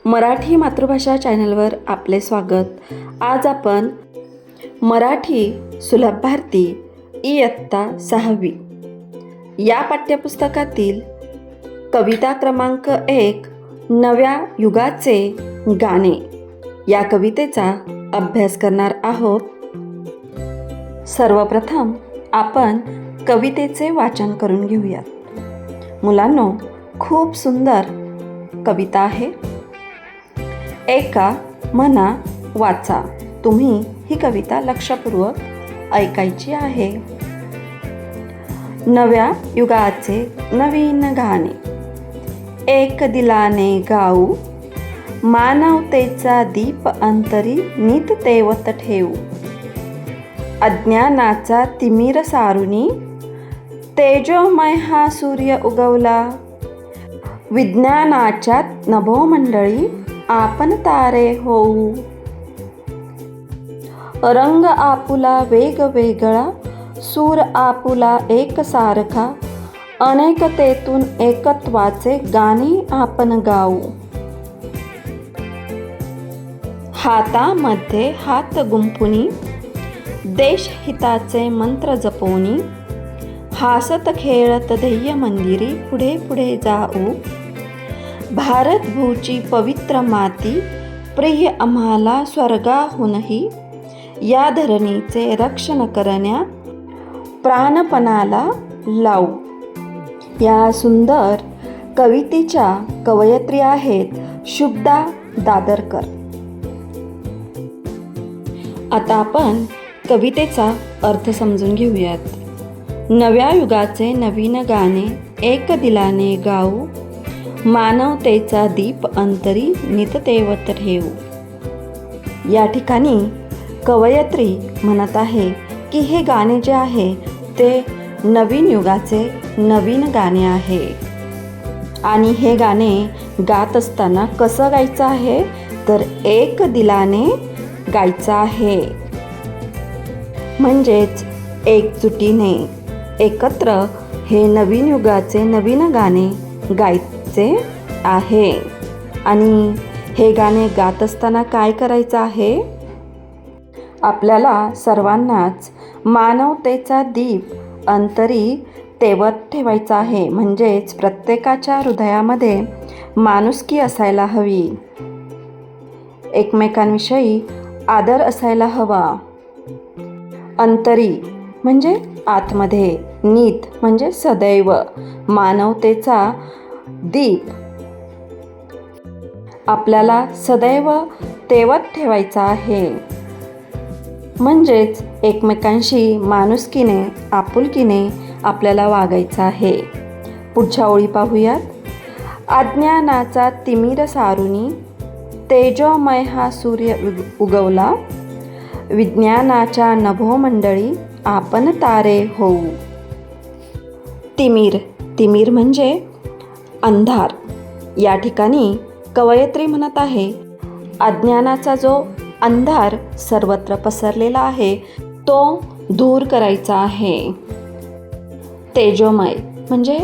मराठी मातृभाषा चॅनलवर आपले स्वागत। आज आपण मराठी सुलभ भारती इयत्ता 6वी या पाठ्यपुस्तकातील कविता क्रमांक 1 नव्या युगाचे गाणे या कवितेचा अभ्यास करणार आहोत। सर्वप्रथम आपण कवितेचे वाचन करून घेऊयात। मुलांनो, खूप सुंदर कविता आहे। ऐका, म्हणा, वाचा। तुम्ही ही कविता लक्षपूर्वक ऐकायची आहे। नव्या युगाचे नवीन गाणे, एक दिलाने गाऊ, मानवतेचा दीप अंतरी नित तेवत ठेवू। अज्ञानाचा तिमिर सारुनी तेजोमय हा सूर्य उगवला। विज्ञानाच्या नभोमंडळी आपण तारे होऊ। रंग आपुला वेगवेगळा, सूर आपुला एकसारखा, अनेकतेतून एकत्वाचे गाणे आपण गाऊ। हातामध्ये हात गुंफुनी देशहिताचे मंत्र जपोनी, हासत खेळत ध्येय मंदिरी पुढे पुढे जाऊ। भारत भूची पवित्र माती प्रिय आम्हाला स्वर्गाहूनही, या धरणीचे रक्षण करण्या प्राणपणाला लावू। या सुंदर कवितेच्या कवयित्री आहेत शुभदा दादरकर। आता आपण कवितेचा अर्थ समजून घेऊयात। नव्या युगाचे नवीन गाणे, एक दिलाने गाऊ, मानवतेचा दीप अंतरी नित तेवत ठेवू। या ठिकाणी कवयित्री म्हणत आहे की हे गाणे जे आहे ते नवीन युगाचे नवीन गाणे आहे आणि हे गाणे गात असताना कसं गायचं आहे तर एक दिलाने गायचं आहे। म्हणजेच एकजुटीने एकत्र हे नवीन युगाचे नवीन गाणे गायचे आहे। आणि हे गाणे गात असताना काय करायचं आहे? आपल्याला सर्वांनाच मानवतेचा दीप अंतरी तेवत ठेवायचा आहे। म्हणजेच प्रत्येकाच्या हृदयामध्ये माणुसकी असायला हवी, एकमेकांविषयी आदर असायला हवा। अंतरी म्हणजे आतमध्ये, नित म्हणजे सदैव, मानवतेचा दीप आपल्याला सदैव तेवत ठेवायचा आहे। म्हणजेच एकमेकांशी माणुसकीने आपुलकीने आपल्याला वागायचं आहे। पुढच्या ओळी पाहूयात। अज्ञानाचा तिमिर सारुनी तेजोमय हा सूर्य उगवला। विज्ञानाच्या नभोमंडळी आपण तारे होऊ। तिमिर, तिमिर म्हणजे अंधार। या ठिकाणी कवयित्री म्हणत आहे अज्ञानाचा जो अंधार सर्वत्र पसरलेला आहे तो दूर करायचा आहे। तेजोमय म्हणजे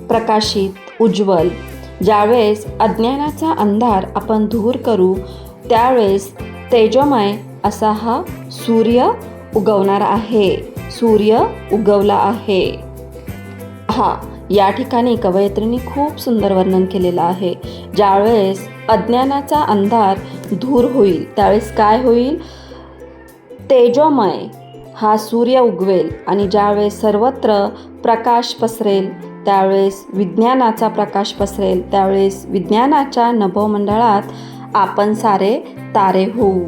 प्रकाशित, उज्ज्वल। ज्यावेळेस अज्ञानाचा अंधार आपण दूर करू त्यावेळेस तेजोमय असा हा सूर्य उगवणार आहे। सूर्य उगवला आहे। या ठिकाणी कवयित्रीने खूप सुंदर वर्णन केलेलं आहे। ज्यावेळेस अज्ञानाचा अंधार दूर होईल त्यावेळेस काय होईल? तेजोमय हा सूर्य उगवेल आणि ज्यावेळेस सर्वत्र प्रकाश पसरेल त्यावेळेस विज्ञानाचा प्रकाश पसरेल, त्यावेळेस विज्ञानाच्या नभोमंडळात आपण सारे तारे होऊ।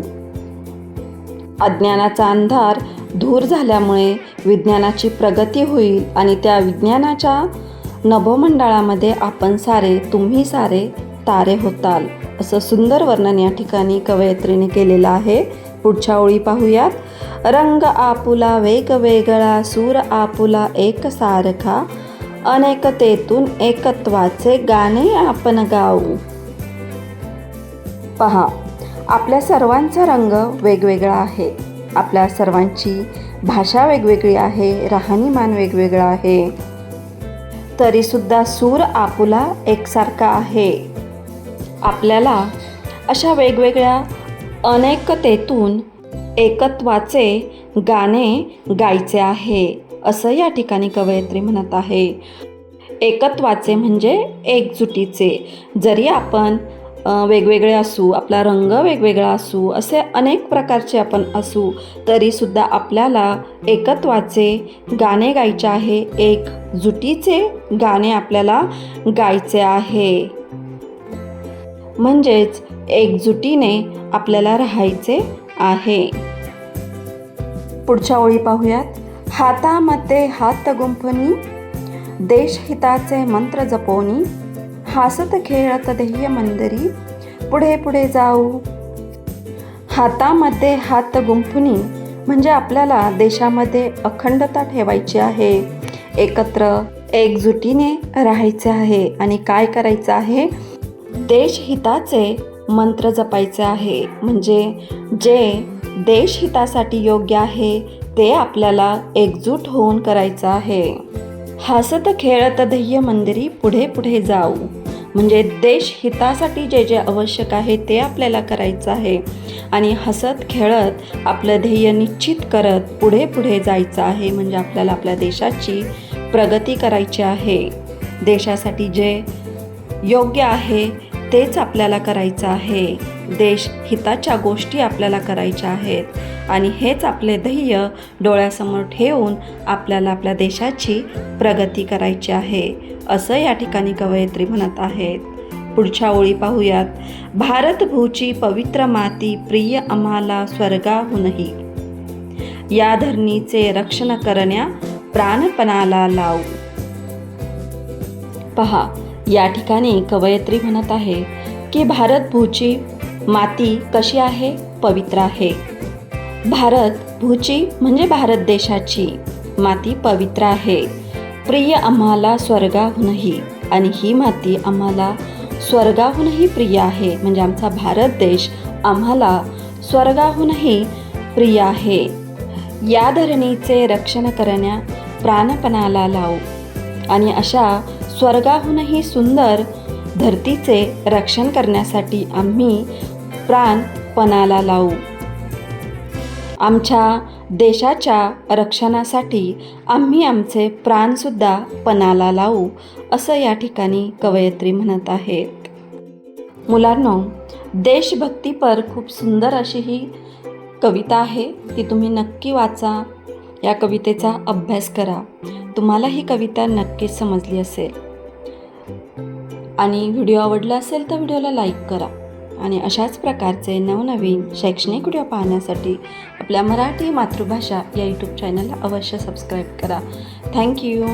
अज्ञानाचा अंधार दूर झाल्यामुळे विज्ञानाची प्रगती होईल आणि त्या विज्ञानाच्या नभोमंडळामध्ये आपण सारे, तुम्ही सारे तारे होताल, असं सुंदर वर्णन या ठिकाणी कवयित्रीने केलेलं आहे। पुढच्या ओळी पाहूयात। रंग आपुला वेगवेगळा, सूर आपुला एकसारखा, अनेकतेतून एकत्वाचे गाणे आपण गाऊ। पहा, आपल्या सर्वांचा रंग वेगवेगळा आहे। आपल्या सर्वांची भाषा वेगवेगळी आहे, राहणीमान वेगवेगळं आहे, तरीसुद्धा सूर आपुला एकसारखा आहे। आपल्याला अशा वेगवेगळ्या अनेकतेतून एकत्वाचे गाणे गायचे आहे, असं या ठिकाणी कवयित्री म्हणत आहे. एकत्वाचे म्हणजे एकजुटीचे. जरी आपण वेगवेगळे असू, आपला रंग वेगवेगळा असू, असे अनेक प्रकारचे आपण असू, तरीसुद्धा आपल्याला एकत्वाचे गाणे गायचे आहे, एकजुटीचे गाणे आपल्याला गायचे आहे. म्हणजेच एकजुटीने आपल्याला राहायचे आहे. पुढच्या ओळी पाहूयात. हातामध्ये हात गुंफणी, देशहिताचे मंत्र जपोनी, हासत खेळत ध्येय मंदिरी, पुढे पुढे जाऊ. हातामध्ये हात गुंफणी म्हणजे आपल्याला देशामध्ये अखंडता ठेवायची आहे, एकत्र एकजुटीने राहायचे आहे. आणि काय करायचं आहे? देशहिताचे मंत्र जपायचे आहे. म्हणजे जे देशहितासाठी योग्य आहे ते आपल्याला एकजूट होऊन करायचं आहे. हसत खेळत ध्येय मंदिरी, पुढे पुढे जाऊ. म्हणजे देशहितासाठी जे जे आवश्यक आहे ते आपल्याला करायचं आहे. आणि हसत खेळत आपलं ध्येय निश्चित करत पुढे पुढे जायचं आहे. म्हणजे आपल्याला आपल्या देशाची प्रगती करायची आहे. देशासाठी जे योग्य आहे तेच आपल्याला करायचं आहे. देशहिताच्या गोष्टी आपल्याला करायच्या आहेत. आणि हेच आपले ध्येय डोळ्यासमोर ठेवून आपल्याला आपल्या देशाची प्रगती करायची आहे, असं या ठिकाणी कवयित्री म्हणत आहेत. पुढच्या ओळी पाहूयात. भारत भूची पवित्र माती, प्रिय आम्हाला स्वर्गाहूनही, या धरणीचे रक्षण करण्या प्राणपणाला लावू. पहा, या ठिकाणी कवयित्री म्हणत आहे की भारत भूची माती कशी आहे? पवित्र आहे. भारत भूची म्हणजे भारत देशाची माती पवित्र आहे. प्रिय आम्हाला स्वर्गाहूनही, आणि ही माती आम्हाला स्वर्गाहूनही प्रिय आहे. म्हणजे आमचा भारत देश आम्हाला स्वर्गाहूनही प्रिय आहे. या धरणीचे रक्षण करण्या प्राणपणाला लावू. आणि अशा स्वर्गाहूनही सुंदर धरतीचे रक्षण करण्यासाठी आम्ही प्राणपणाला लावू. आमच्या देशाच्या रक्षणासाठी आम्ही आमचे प्राणसुद्धा पणाला लावू, असं या ठिकाणी कवयित्री म्हणत आहेत. मुलांनो, देशभक्तीपर खूप सुंदर अशी ही कविता आहे. ती तुम्ही नक्की वाचा, या कवितेचा अभ्यास करा. तुम्हाला ही कविता नक्कीच समजली असेल. आणि व्हिडिओ आवडला असेल तर व्हिडिओला लाईक करा. आणि अशाच प्रकारचे नवनवीन शैक्षणिक व्हिडिओ पाहण्यासाठी आपल्या मराठी मातृभाषा या यूट्यूब चॅनलला अवश्य सबस्क्राईब करा. थँक्यू.